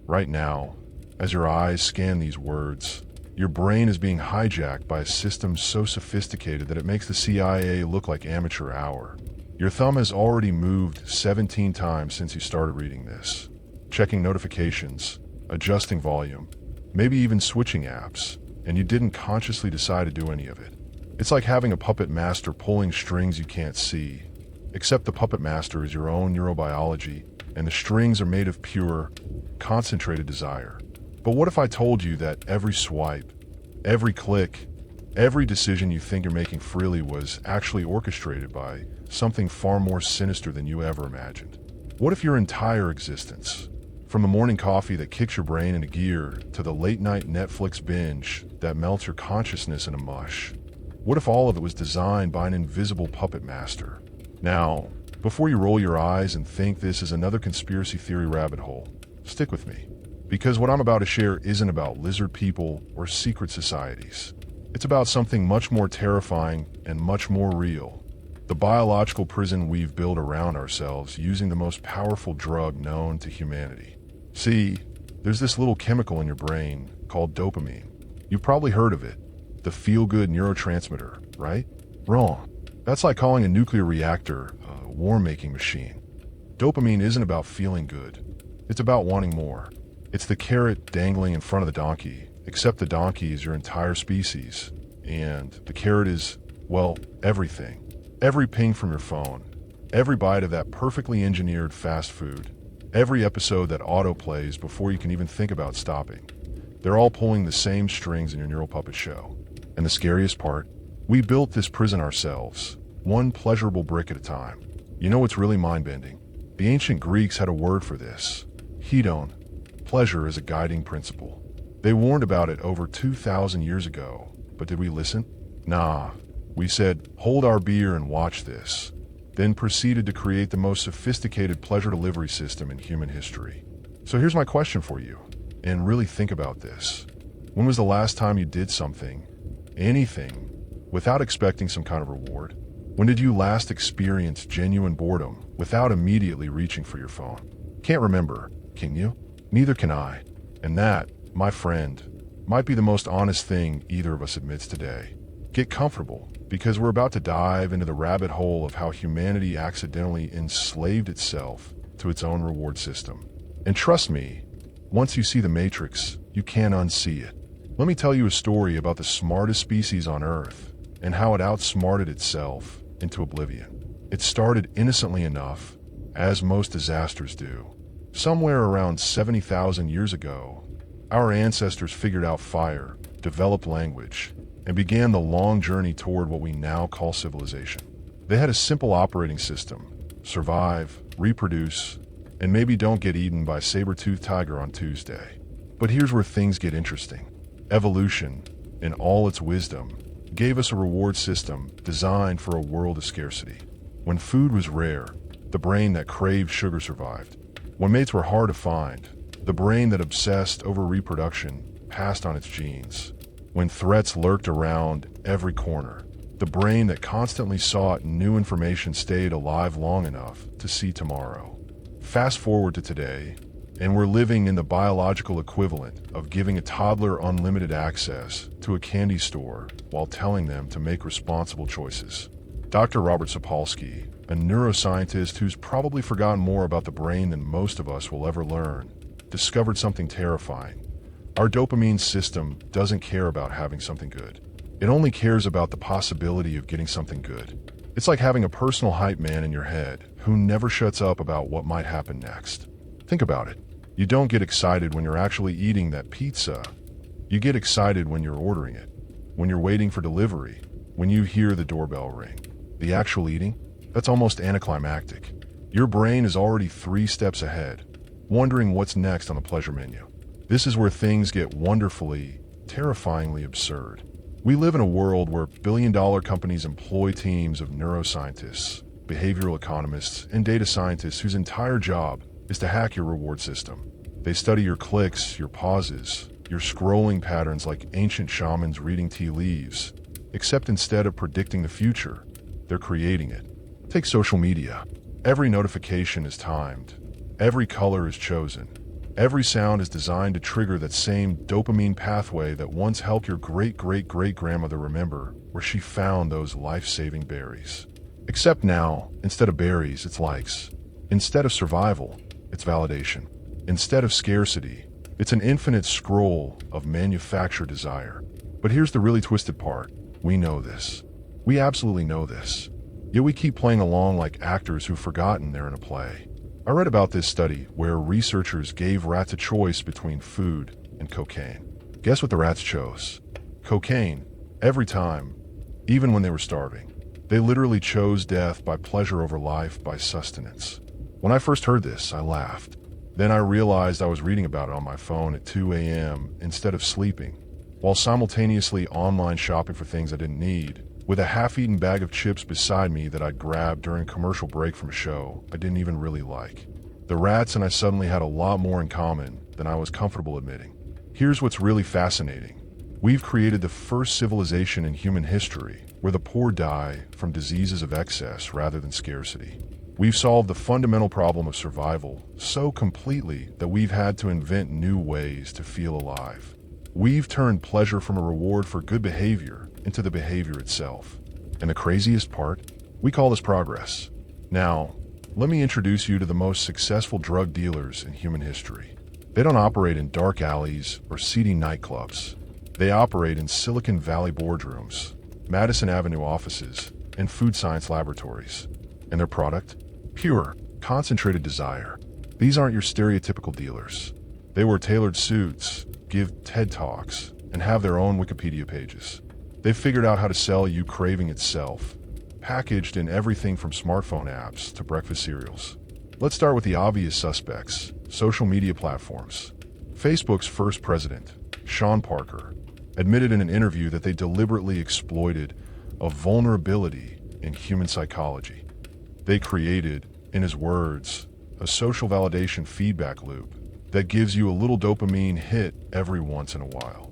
Right now, as your eyes scan these words, your brain is being hijacked by a system so sophisticated that it makes the CIA look like amateur hour. Your thumb has already moved 17 times since you started reading this, checking notifications, adjusting volume, maybe even switching apps, and you didn't consciously decide to do any of it. It's like having a puppet master pulling strings you can't see, except the puppet master is your own neurobiology, and the strings are made of pure, concentrated desire. But what if I told you that every swipe, every click, every decision you think you're making freely was actually orchestrated by something far more sinister than you ever imagined? What if your entire existence, from the morning coffee that kicks your brain into gear to the late-night Netflix binge that melts your consciousness into mush, what if all of it was designed by an invisible puppet master? Now, before you roll your eyes and think this is another conspiracy theory rabbit hole, stick with me. Because what I'm about to share isn't about lizard people or secret societies. It's about something much more terrifying and much more real. The biological prison we've built around ourselves using the most powerful drug known to humanity. See, there's this little chemical in your brain called dopamine. You've probably heard of it, the feel-good neurotransmitter, right? Wrong. That's like calling a nuclear reactor a war-making machine. Dopamine isn't about feeling good. It's about wanting more. It's the carrot dangling in front of the donkey, except the donkey is your entire species. And the carrot is, well, everything. Every ping from your phone, every bite of that perfectly engineered fast food, every episode that autoplays before you can even think about stopping. They're all pulling the same strings in your neural puppet show. And the scariest part? We built this prison ourselves, one pleasurable brick at a time. You know what's really mind-bending? The ancient Greeks had a word for this, hedon, pleasure as a guiding principle. They warned about it over 2,000 years ago, but did we listen? Nah. We said, hold our beer and watch this, then proceeded to create the most sophisticated pleasure delivery system in human history. So here's my question for you, and really think about this. When was the last time you did something, anything, without expecting some kind of reward? When did you last experience genuine boredom without immediately reaching for your phone? Can't remember, can you? Neither can I. And that, my friend, might be the most honest thing either of us admits today. Get comfortable, because we're about to dive into the rabbit hole of how humanity accidentally enslaved itself to its own reward system. And trust me, once you see the Matrix, you can't unsee it. Let me tell you a story about the smartest species on Earth and how it outsmarted itself into oblivion. It started innocently enough, as most disasters do. Somewhere around 70,000 years ago, our ancestors figured out fire, developed language, and began the long journey toward what we now call civilization. They had a simple operating system: survive, reproduce, and maybe don't get eaten by a saber-toothed tiger on Tuesday. But here's where things get interesting. Evolution, in all its wisdom, gave us a reward system designed for a world of scarcity. When food was rare, the brain that craved sugar survived. When mates were hard to find, the brain that obsessed over reproduction passed on its genes. When threats lurked around every corner, the brain that constantly sought new information stayed alive long enough to see tomorrow. Fast forward to today, and we're living in the biological equivalent of giving a toddler unlimited access to a candy store while telling them to make responsible choices. Dr. Robert Sapolsky, a neuroscientist who's probably forgotten more about the brain than most of us will ever learn, discovered something terrifying. Our dopamine system doesn't care about having something good. It only cares about the possibility of getting something good. It's like having a personal hype man in your head who never shuts up about what might happen next. Think about it. You don't get excited when you're actually eating that pizza. You get excited when you're ordering it, when you're waiting for delivery, when you hear the doorbell ring. The actual eating? That's almost anticlimactic. Your brain is already 3 steps ahead, wondering what's next on the pleasure menu. This is where things get wonderfully, terrifyingly absurd. We live in a world where billion-dollar companies employ teams of neuroscientists, behavioral economists, and data scientists whose entire job is to hack your reward system. They study your clicks, your pauses, your scrolling patterns like ancient shamans reading tea leaves, except instead of predicting the future, they're creating it. Take social media. Every notification is timed. Every color is chosen. Every sound is designed to trigger that same dopamine pathway that once helped your great-great-great-grandmother remember where she found those life-saving berries. Except now, instead of berries, it's likes. Instead of survival, it's validation. Instead of scarcity, it's an infinite scroll of manufactured desire. But here's the really twisted part. We know this. We absolutely know this. Yet we keep playing along like actors who've forgotten they're in a play. I read about this study where researchers gave rats a choice between food and cocaine. Guess what the rats chose? Cocaine. Every time. Even when they were starving. They literally chose death by pleasure over life by sustenance. When I first heard this, I laughed. Then I realized I was reading about it on my phone at 2 a.m. instead of sleeping, while simultaneously online shopping for things I didn't need, with a half-eaten bag of chips beside me that I'd grabbed during a commercial break from a show I didn't even really like. The rats and I suddenly had a lot more in common than I was comfortable admitting. Here's what's really fascinating. We've created the first civilization in human history where the poor die from diseases of excess rather than scarcity. We've solved the fundamental problem of survival so completely that we've had to invent new ways to feel alive. We've turned pleasure from a reward for good behavior into the behavior itself. And the craziest part? We call this progress. Now, let me introduce you to the most successful drug dealers in human history. They don't operate in dark alleys or seedy nightclubs. They operate in Silicon Valley boardrooms, Madison Avenue offices, and food science laboratories. And their product? Pure, concentrated desire. These aren't your stereotypical dealers. They wear tailored suits, give TED Talks, and have their own Wikipedia pages. They've figured out how to sell you craving itself, packaged in everything from smartphone apps to breakfast cereals. Let's start with the obvious suspects, social media platforms. Facebook's first president, Sean Parker, admitted in an interview that they deliberately exploited a vulnerability in human psychology. They created, in his words, a social validation feedback loop that gives you a little dopamine hit every once in a while.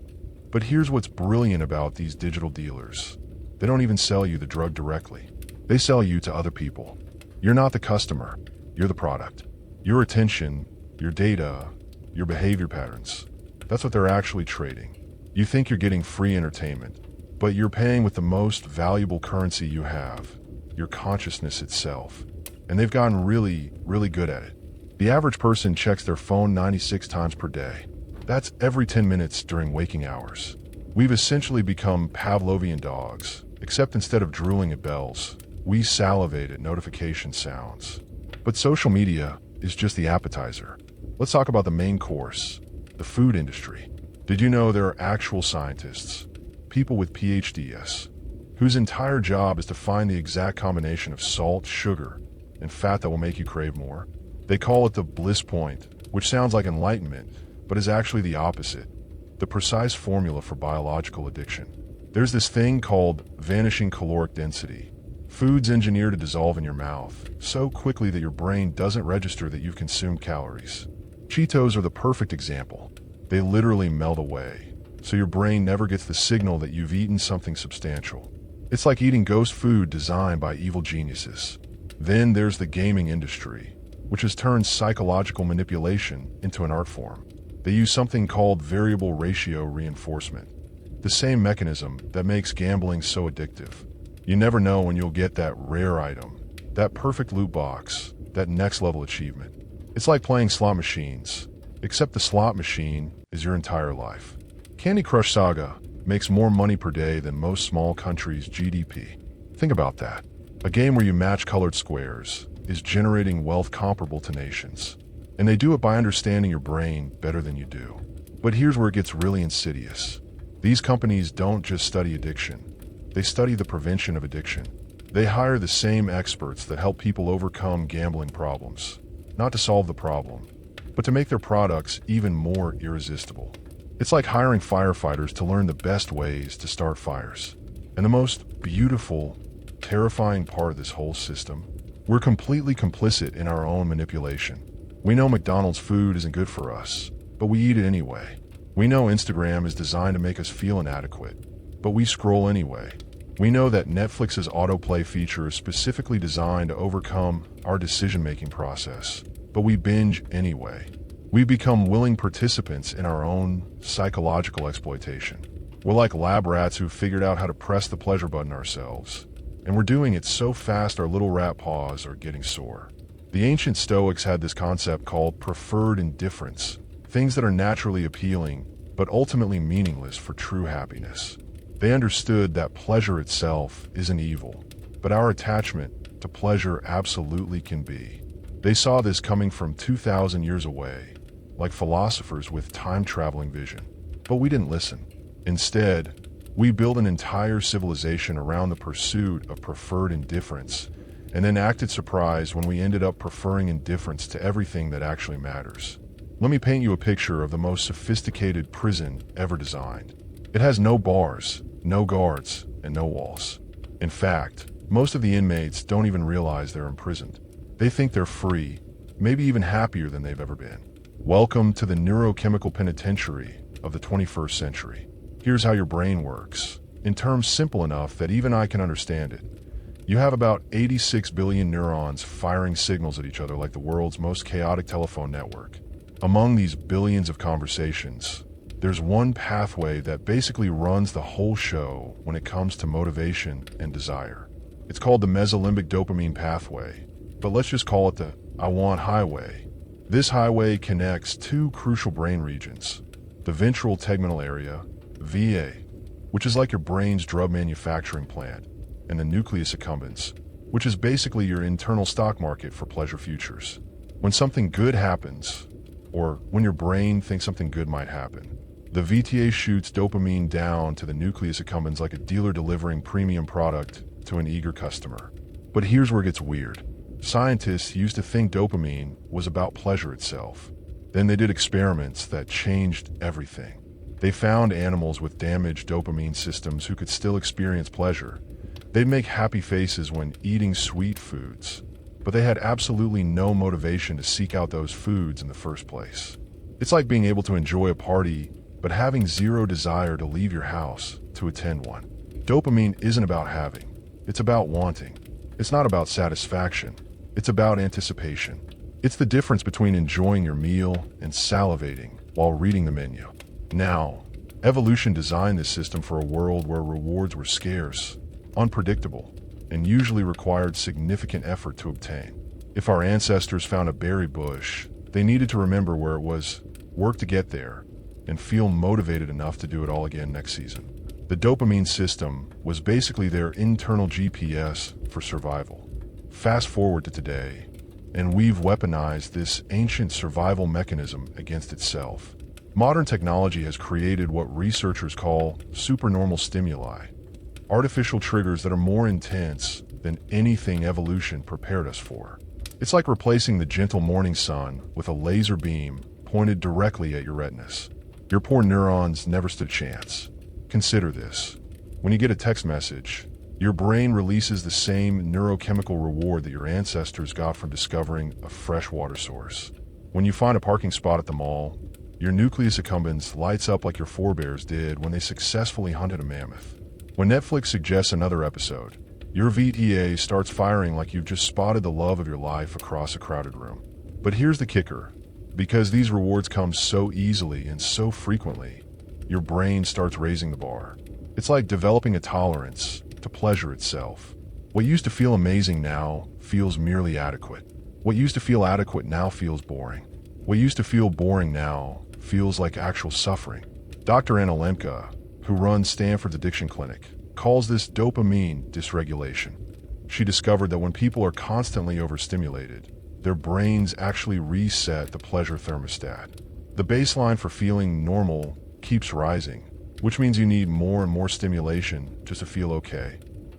But here's what's brilliant about these digital dealers. They don't even sell you the drug directly. They sell you to other people. You're not the customer, you're the product. Your attention, your data, your behavior patterns. That's what they're actually trading. You think you're getting free entertainment, but you're paying with the most valuable currency you have, your consciousness itself. And they've gotten really, really good at it. The average person checks their phone 96 times per day. That's every 10 minutes during waking hours. We've essentially become Pavlovian dogs, except instead of drooling at bells, we salivate at notification sounds. But social media is just the appetizer. Let's talk about the main course, the food industry. Did you know there are actual scientists, people with PhDs, whose entire job is to find the exact combination of salt, sugar, and fat that will make you crave more? They call it the bliss point, which sounds like enlightenment, but is actually the opposite, the precise formula for biological addiction. There's this thing called vanishing caloric density. Foods engineered to dissolve in your mouth so quickly that your brain doesn't register that you've consumed calories. Cheetos are the perfect example. They literally melt away, so your brain never gets the signal that you've eaten something substantial. It's like eating ghost food designed by evil geniuses. Then there's the gaming industry, which has turned psychological manipulation into an art form. They use something called variable ratio reinforcement, the same mechanism that makes gambling so addictive. You never know when you'll get that rare item, that perfect loot box, that next level achievement. It's like playing slot machines, except the slot machine is your entire life. Candy Crush Saga makes more money per day than most small countries' GDP. Think about that. A game where you match colored squares is generating wealth comparable to nations. And they do it by understanding your brain better than you do. But here's where it gets really insidious. These companies don't just study addiction. They study the prevention of addiction. They hire the same experts that help people overcome gambling problems, not to solve the problem, but to make their products even more irresistible. It's like hiring firefighters to learn the best ways to start fires. And the most beautiful, terrifying part of this whole system, we're completely complicit in our own manipulation. We know McDonald's food isn't good for us, but we eat it anyway. We know Instagram is designed to make us feel inadequate, but we scroll anyway. We know that Netflix's autoplay feature is specifically designed to overcome our decision-making process, but we binge anyway. We've become willing participants in our own psychological exploitation. We're like lab rats who've figured out how to press the pleasure button ourselves. And we're doing it so fast our little rat paws are getting sore. The ancient Stoics had this concept called preferred indifference, things that are naturally appealing, but ultimately meaningless for true happiness. They understood that pleasure itself isn't evil, but our attachment to pleasure absolutely can be. They saw this coming from 2,000 years away, like philosophers with time-traveling vision. But we didn't listen. Instead, we built an entire civilization around the pursuit of preferred indifference, and then acted surprised when we ended up preferring indifference to everything that actually matters. Let me paint you a picture of the most sophisticated prison ever designed. It has no bars, no guards, and no walls. In fact, most of the inmates don't even realize they're imprisoned. They think they're free, maybe even happier than they've ever been. Welcome to the neurochemical penitentiary of the 21st century. Here's how your brain works, in terms simple enough that even I can understand it. You have about 86 billion neurons firing signals at each other like the world's most chaotic telephone network. Among these billions of conversations, there's one pathway that basically runs the whole show when it comes to motivation and desire. It's called the mesolimbic dopamine pathway, but let's just call it the I want highway. This highway connects two crucial brain regions, the ventral tegmental area, VA, which is like your brain's drug manufacturing plant, and the nucleus accumbens, which is basically your internal stock market for pleasure futures. When something good happens, or when your brain thinks something good might happen, the VTA shoots dopamine down to the nucleus accumbens like a dealer delivering premium product to an eager customer. But here's where it gets weird. Scientists used to think dopamine was about pleasure itself. Then they did experiments that changed everything. They found animals with damaged dopamine systems who could still experience pleasure. They'd make happy faces when eating sweet foods, but they had absolutely no motivation to seek out those foods in the first place. It's like being able to enjoy a party, but having zero desire to leave your house to attend one. Dopamine isn't about having, it's about wanting. It's not about satisfaction. It's about anticipation. It's the difference between enjoying your meal and salivating while reading the menu. Now, evolution designed this system for a world where rewards were scarce, unpredictable, and usually required significant effort to obtain. If our ancestors found a berry bush, they needed to remember where it was, work to get there, and feel motivated enough to do it all again next season. The dopamine system was basically their internal GPS for survival. Fast forward to today, and we've weaponized this ancient survival mechanism against itself. Modern technology has created what researchers call supernormal stimuli, artificial triggers that are more intense than anything evolution prepared us for. It's like replacing the gentle morning sun with a laser beam pointed directly at your retinas. Your poor neurons never stood a chance. Consider this. When you get a text message, your brain releases the same neurochemical reward that your ancestors got from discovering a fresh water source. When you find a parking spot at the mall, your nucleus accumbens lights up like your forebears did when they successfully hunted a mammoth. When Netflix suggests another episode, your VTA starts firing like you've just spotted the love of your life across a crowded room. But here's the kicker. Because these rewards come so easily and so frequently, your brain starts raising the bar. It's like developing a tolerance to pleasure itself. What used to feel amazing now feels merely adequate. What used to feel adequate now feels boring. What used to feel boring now feels like actual suffering. Dr. Anna Lemke, who runs Stanford's addiction clinic, calls this dopamine dysregulation. She discovered that when people are constantly overstimulated, their brains actually reset the pleasure thermostat. The baseline for feeling normal keeps rising, which means you need more and more stimulation just to feel okay,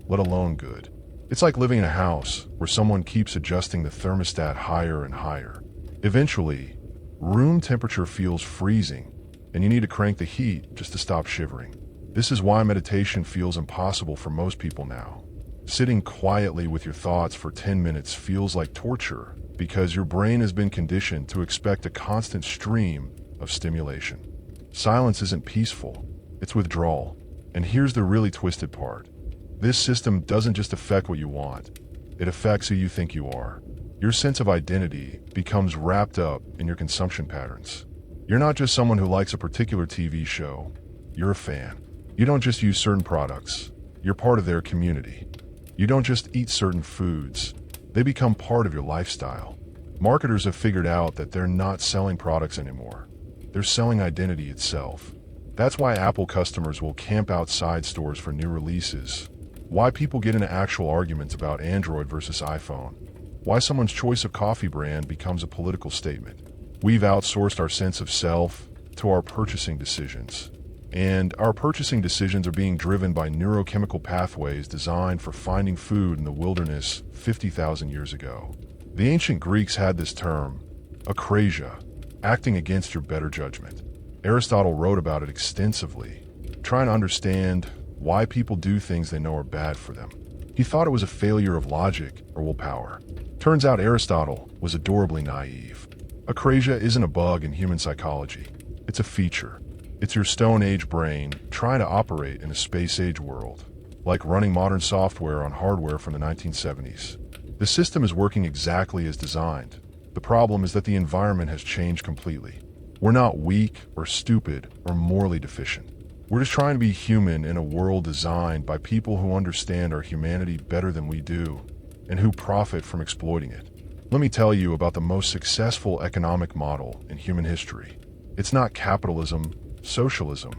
let alone good. It's like living in a house where someone keeps adjusting the thermostat higher and higher. Eventually, room temperature feels freezing, and you need to crank the heat just to stop shivering. This is why meditation feels impossible for most people now. Sitting quietly with your thoughts for 10 minutes feels like torture because your brain has been conditioned to expect a constant stream of stimulation. Silence isn't peaceful, it's withdrawal. And here's the really twisted part. This system doesn't just affect what you want, it affects who you think you are. Your sense of identity becomes wrapped up in your consumption patterns. You're not just someone who likes a particular TV show, you're a fan. You don't just use certain products, you're part of their community. You don't just eat certain foods, they become part of your lifestyle. Marketers have figured out that they're not selling products anymore. They're selling identity itself. That's why Apple customers will camp outside stores for new releases. Why people get into actual arguments about Android versus iPhone. Why someone's choice of coffee brand becomes a political statement. We've outsourced our sense of self to our purchasing decisions. And our purchasing decisions are being driven by neurochemical pathways designed for finding food in the wilderness 50,000 years ago. The ancient Greeks had this term, akrasia, acting against your better judgment. Aristotle wrote about it extensively, trying to understand why people do things they know are bad for them. He thought it was a failure of logic or willpower. Turns out Aristotle was adorably naive. Akrasia isn't a bug in human psychology. It's a feature. It's your Stone Age brain trying to operate in a space age world, like running modern software on hardware from the 1970s. The system is working exactly as designed. The problem is that the environment has changed completely. We're not weak or stupid or morally deficient. We're just trying to be human in a world designed by people who understand our humanity better than we do and who profit from exploiting it. Let me tell you about the most successful economic model in human history. It's not capitalism, socialism,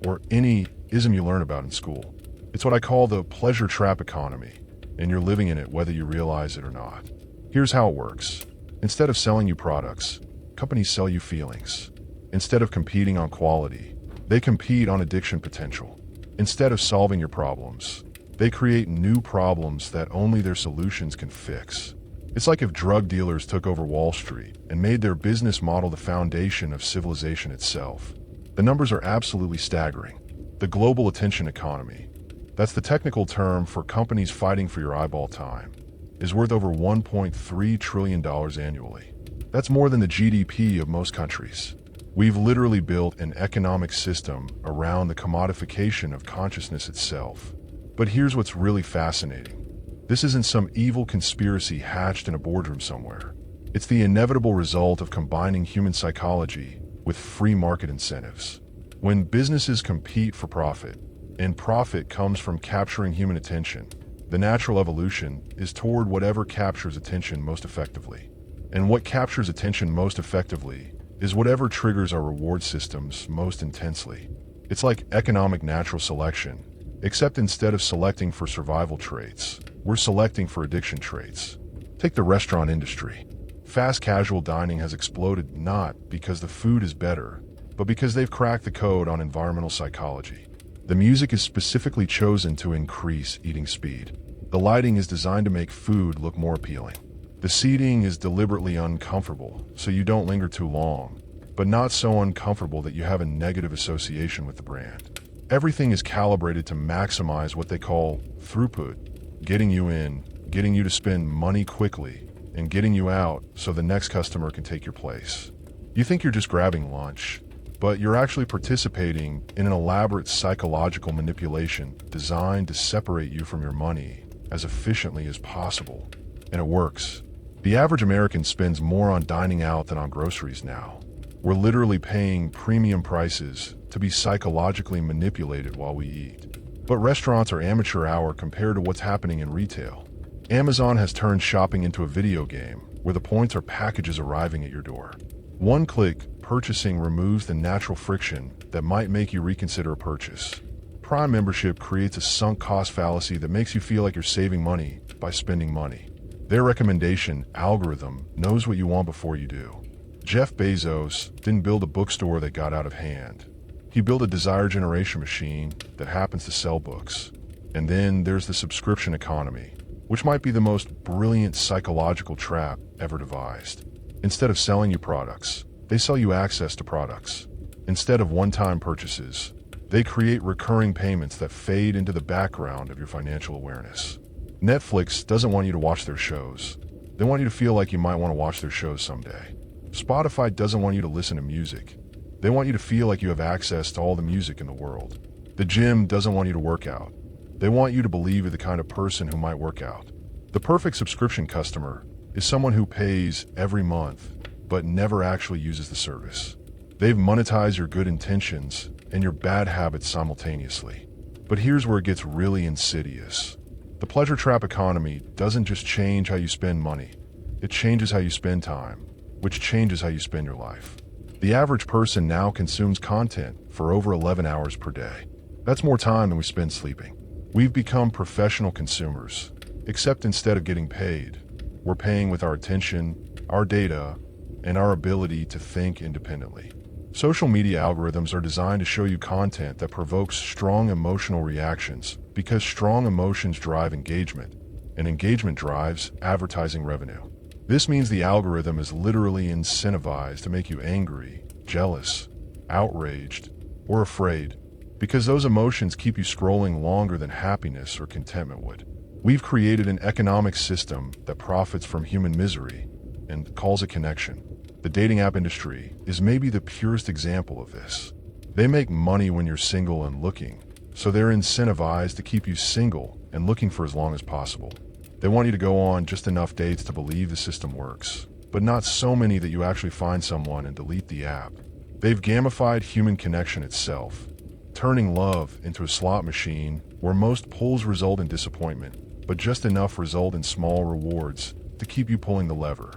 or any ism you learn about in school. It's what I call the pleasure trap economy, and you're living in it whether you realize it or not. Here's how it works. Instead of selling you products, companies sell you feelings. Instead of competing on quality, they compete on addiction potential. Instead of solving your problems, they create new problems that only their solutions can fix. It's like if drug dealers took over Wall Street and made their business model the foundation of civilization itself. The numbers are absolutely staggering. The global attention economy, that's the technical term for companies fighting for your eyeball time, is worth over $1.3 trillion annually. That's more than the GDP of most countries. We've literally built an economic system around the commodification of consciousness itself. But here's what's really fascinating. This isn't some evil conspiracy hatched in a boardroom somewhere. It's the inevitable result of combining human psychology with free market incentives. When businesses compete for profit, and profit comes from capturing human attention, the natural evolution is toward whatever captures attention most effectively. And what captures attention most effectively is whatever triggers our reward systems most intensely. It's like economic natural selection, except instead of selecting for survival traits, we're selecting for addiction traits. Take the restaurant industry. Fast casual dining has exploded not because the food is better, but because they've cracked the code on environmental psychology. The music is specifically chosen to increase eating speed. The lighting is designed to make food look more appealing. The seating is deliberately uncomfortable, so you don't linger too long, but not so uncomfortable that you have a negative association with the brand. Everything is calibrated to maximize what they call throughput, getting you in, getting you to spend money quickly, and getting you out so the next customer can take your place. You think you're just grabbing lunch, but you're actually participating in an elaborate psychological manipulation designed to separate you from your money as efficiently as possible. And it works. The average American spends more on dining out than on groceries now. We're literally paying premium prices to be psychologically manipulated while we eat. But restaurants are amateur hour compared to what's happening in retail. Amazon has turned shopping into a video game where the points are packages arriving at your door. One-click purchasing removes the natural friction that might make you reconsider a purchase. Prime membership creates a sunk cost fallacy that makes you feel like you're saving money by spending money. Their recommendation algorithm knows what you want before you do. Jeff Bezos didn't build a bookstore that got out of hand. He built a desire generation machine that happens to sell books. And then there's the subscription economy, which might be the most brilliant psychological trap ever devised. Instead of selling you products, they sell you access to products. Instead of one-time purchases, they create recurring payments that fade into the background of your financial awareness. Netflix doesn't want you to watch their shows. They want you to feel like you might want to watch their shows someday. Spotify doesn't want you to listen to music. They want you to feel like you have access to all the music in the world. The gym doesn't want you to work out. They want you to believe you're the kind of person who might work out. The perfect subscription customer is someone who pays every month, but never actually uses the service. They've monetized your good intentions and your bad habits simultaneously. But here's where it gets really insidious. The pleasure trap economy doesn't just change how you spend money, it changes how you spend time, which changes how you spend your life. The average person now consumes content for over 11 hours per day. That's more time than we spend sleeping. We've become professional consumers, except instead of getting paid, we're paying with our attention, our data, and our ability to think independently. Social media algorithms are designed to show you content that provokes strong emotional reactions because strong emotions drive engagement, and engagement drives advertising revenue. This means the algorithm is literally incentivized to make you angry, jealous, outraged, or afraid, because those emotions keep you scrolling longer than happiness or contentment would. We've created an economic system that profits from human misery and calls it connection. The dating app industry is maybe the purest example of this. They make money when you're single and looking, so they're incentivized to keep you single and looking for as long as possible. They want you to go on just enough dates to believe the system works, but not so many that you actually find someone and delete the app. They've gamified human connection itself, turning love into a slot machine where most pulls result in disappointment, but just enough result in small rewards to keep you pulling the lever.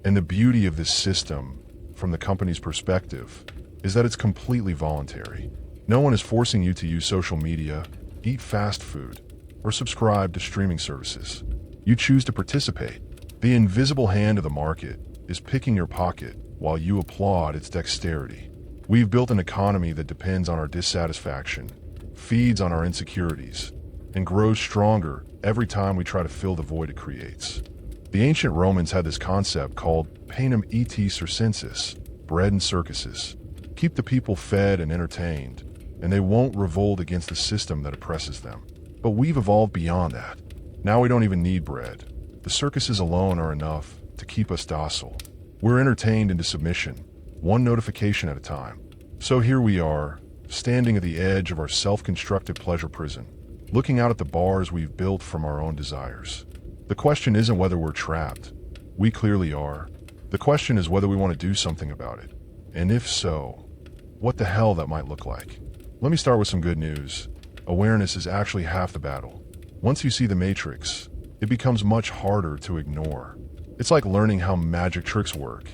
And the beauty of this system, from the company's perspective, is that it's completely voluntary. No one is forcing you to use social media, eat fast food, or subscribe to streaming services. You choose to participate. The invisible hand of the market is picking your pocket while you applaud its dexterity. We've built an economy that depends on our dissatisfaction, feeds on our insecurities, and grows stronger every time we try to fill the void it creates. The ancient Romans had this concept called panem et circenses, bread and circuses. Keep the people fed and entertained, and they won't revolt against the system that oppresses them. But we've evolved beyond that. Now we don't even need bread. The circuses alone are enough to keep us docile. We're entertained into submission, one notification at a time. So here we are, standing at the edge of our self-constructed pleasure prison, looking out at the bars we've built from our own desires. The question isn't whether we're trapped. We clearly are. The question is whether we want to do something about it. And if so, what the hell that might look like. Let me start with some good news. Awareness is actually half the battle. Once you see the matrix, it becomes much harder to ignore. It's like learning how magic tricks work.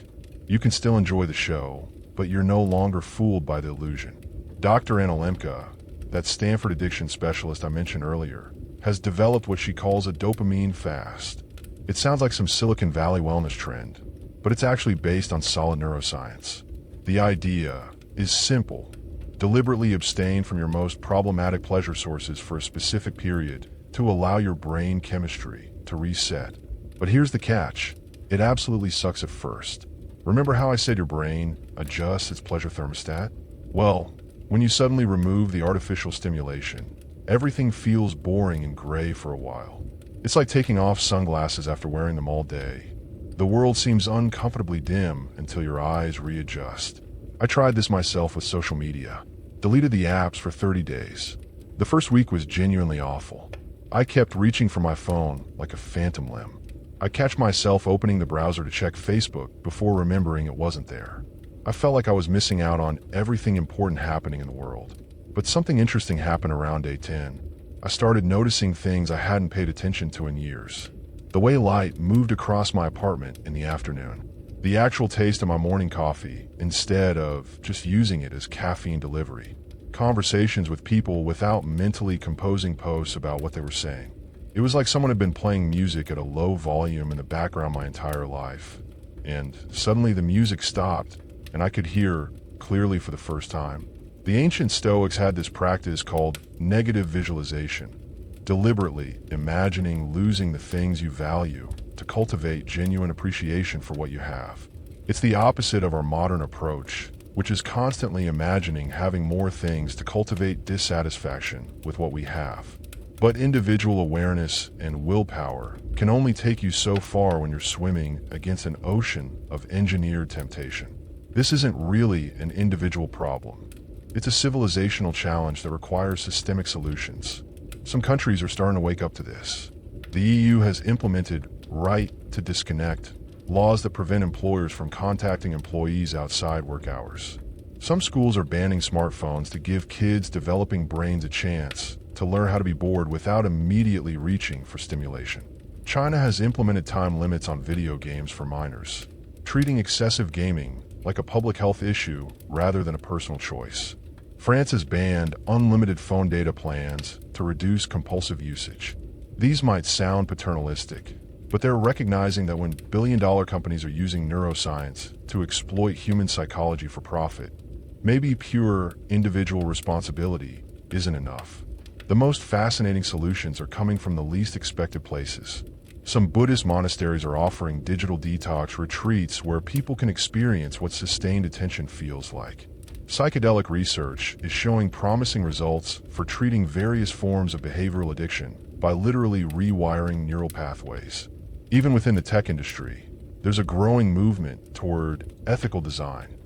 You can still enjoy the show, but you're no longer fooled by the illusion. Dr. Anna Lemke, that Stanford addiction specialist I mentioned earlier, has developed what she calls a dopamine fast. It sounds like some Silicon Valley wellness trend, but it's actually based on solid neuroscience. The idea is simple. Deliberately abstain from your most problematic pleasure sources for a specific period to allow your brain chemistry to reset. But here's the catch. It absolutely sucks at first. Remember how I said your brain adjusts its pleasure thermostat? Well, when you suddenly remove the artificial stimulation, everything feels boring and gray for a while. It's like taking off sunglasses after wearing them all day. The world seems uncomfortably dim until your eyes readjust. I tried this myself with social media. Deleted the apps for 30 days. The first week was genuinely awful. I kept reaching for my phone like a phantom limb. I catch myself opening the browser to check Facebook before remembering it wasn't there. I felt like I was missing out on everything important happening in the world. But something interesting happened around day 10. I started noticing things I hadn't paid attention to in years. The way light moved across my apartment in the afternoon. The actual taste of my morning coffee instead of just using it as caffeine delivery. Conversations with people without mentally composing posts about what they were saying. It was like someone had been playing music at a low volume in the background my entire life. And suddenly the music stopped, and I could hear clearly for the first time. The ancient Stoics had this practice called negative visualization, deliberately imagining losing the things you value to cultivate genuine appreciation for what you have. It's the opposite of our modern approach, which is constantly imagining having more things to cultivate dissatisfaction with what we have. But individual awareness and willpower can only take you so far when you're swimming against an ocean of engineered temptation. This isn't really an individual problem. It's a civilizational challenge that requires systemic solutions. Some countries are starting to wake up to this. The EU has implemented right to disconnect, laws that prevent employers from contacting employees outside work hours. Some schools are banning smartphones to give kids developing brains a chance to learn how to be bored without immediately reaching for stimulation. China has implemented time limits on video games for minors, treating excessive gaming like a public health issue rather than a personal choice. France has banned unlimited phone data plans to reduce compulsive usage. These might sound paternalistic, but they're recognizing that when billion-dollar companies are using neuroscience to exploit human psychology for profit, maybe pure individual responsibility isn't enough. The most fascinating solutions are coming from the least expected places. Some Buddhist monasteries are offering digital detox retreats where people can experience what sustained attention feels like. Psychedelic research is showing promising results for treating various forms of behavioral addiction by literally rewiring neural pathways. Even within the tech industry, there's a growing movement toward ethical design,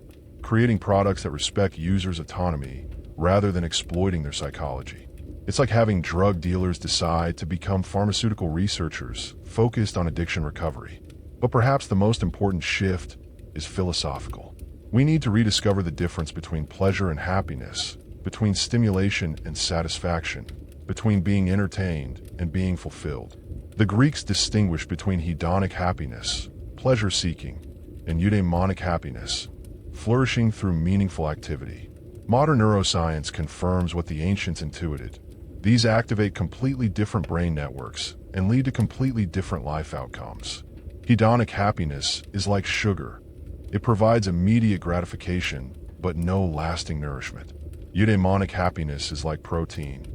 creating products that respect users' autonomy rather than exploiting their psychology. It's like having drug dealers decide to become pharmaceutical researchers focused on addiction recovery. But perhaps the most important shift is philosophical. We need to rediscover the difference between pleasure and happiness, between stimulation and satisfaction, between being entertained and being fulfilled. The Greeks distinguished between hedonic happiness, pleasure-seeking, and eudaimonic happiness, flourishing through meaningful activity. Modern neuroscience confirms what the ancients intuited. These activate completely different brain networks and lead to completely different life outcomes. Hedonic happiness is like sugar. It provides immediate gratification, but no lasting nourishment. Eudaimonic happiness is like protein.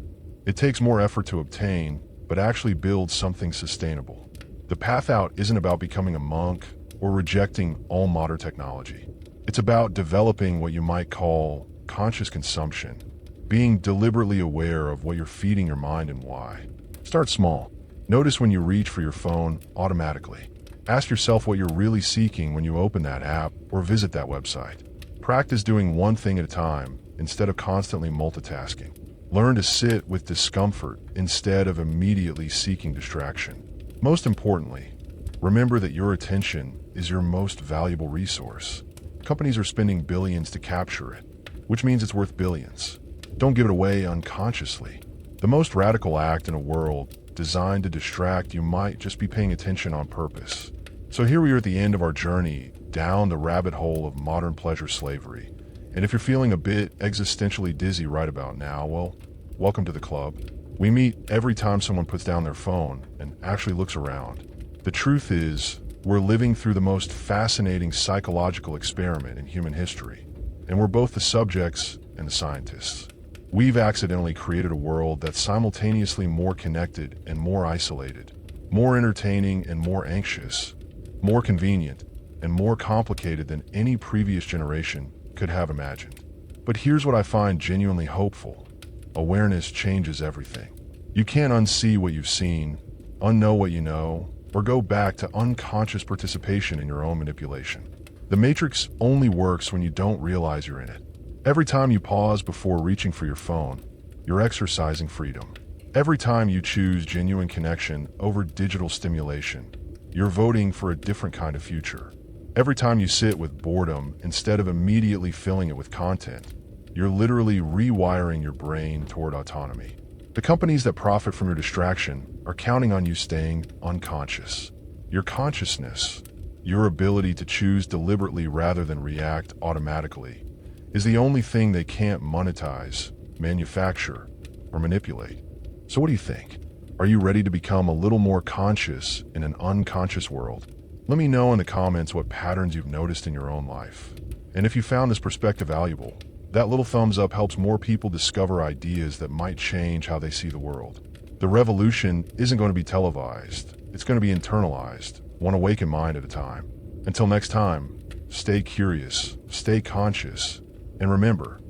It takes more effort to obtain, but actually builds something sustainable. The path out isn't about becoming a monk or rejecting all modern technology. It's about developing what you might call conscious consumption, being deliberately aware of what you're feeding your mind and why. Start small. Notice when you reach for your phone automatically. Ask yourself what you're really seeking when you open that app or visit that website. Practice doing one thing at a time instead of constantly multitasking. Learn to sit with discomfort instead of immediately seeking distraction. Most importantly, remember that your attention is your most valuable resource. Companies are spending billions to capture it, which means it's worth billions. Don't give it away unconsciously. The most radical act in a world designed to distract you might just be paying attention on purpose. So here we are at the end of our journey down the rabbit hole of modern pleasure slavery. And if you're feeling a bit existentially dizzy right about now, well, welcome to the club. We meet every time someone puts down their phone and actually looks around. The truth is, we're living through the most fascinating psychological experiment in human history. And we're both the subjects and the scientists. We've accidentally created a world that's simultaneously more connected and more isolated, more entertaining and more anxious, more convenient and more complicated than any previous generation could have imagined. But here's what I find genuinely hopeful. Awareness changes everything. You can't unsee what you've seen, unknow what you know, or go back to unconscious participation in your own manipulation. The matrix only works when you don't realize you're in it. Every time you pause before reaching for your phone, you're exercising freedom. Every time you choose genuine connection over digital stimulation, you're voting for a different kind of future. Every time you sit with boredom instead of immediately filling it with content, you're literally rewiring your brain toward autonomy. The companies that profit from your distraction are counting on you staying unconscious. Your consciousness, your ability to choose deliberately rather than react automatically, is the only thing they can't monetize, manufacture, or manipulate. So what do you think? Are you ready to become a little more conscious in an unconscious world? Let me know in the comments what patterns you've noticed in your own life. And if you found this perspective valuable, that little thumbs up helps more people discover ideas that might change how they see the world. The revolution isn't going to be televised. It's going to be internalized, one awakened mind at a time. Until next time, stay curious, stay conscious, and remember,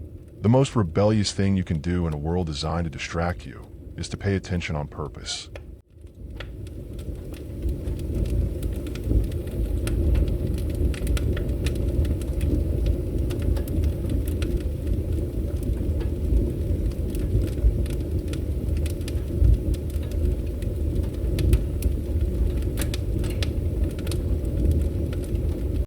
the most rebellious thing you can do in a world designed to distract you is to pay attention on purpose.